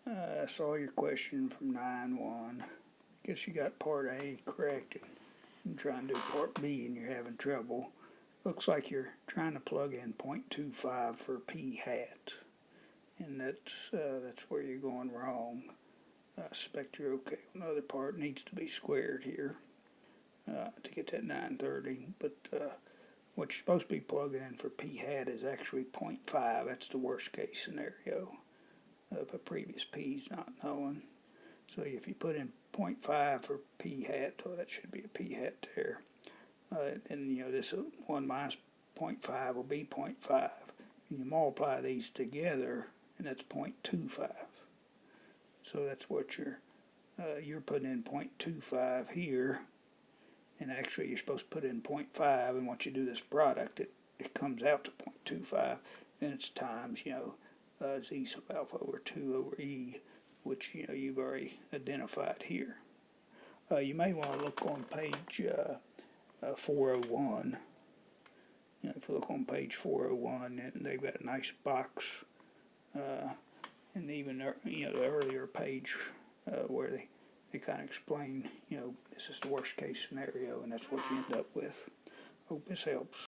I saw your question from 9-1. Guess you got part A correct and trying to do part B and you're having trouble. Looks like you're trying to plug in 0.25 for p hat, and that's where you're going wrong. I suspect you're okay. Another part needs to be squared here to get that 930, but what you're supposed to be plugging in for p hat is actually 0.5. That's the worst case scenario of a previous p's not knowing. So if you put in 0.5 for p hat, that should be a p hat there. And this 1 minus 0.5 will be 0.5. And you multiply these together, and that's 0.25. So that's what you're putting in 0.25 here, and actually you're supposed to put in 0.5. And once you do this product, it comes out to 0.25. Then it's times z sub alpha over 2 over e, which you've already identified here. You may want to look on page 401. If you look on page 401, and they've got a nice box, and even the earlier page where they kind of explain, this is the worst case scenario, and that's what you end up with. Hope this helps.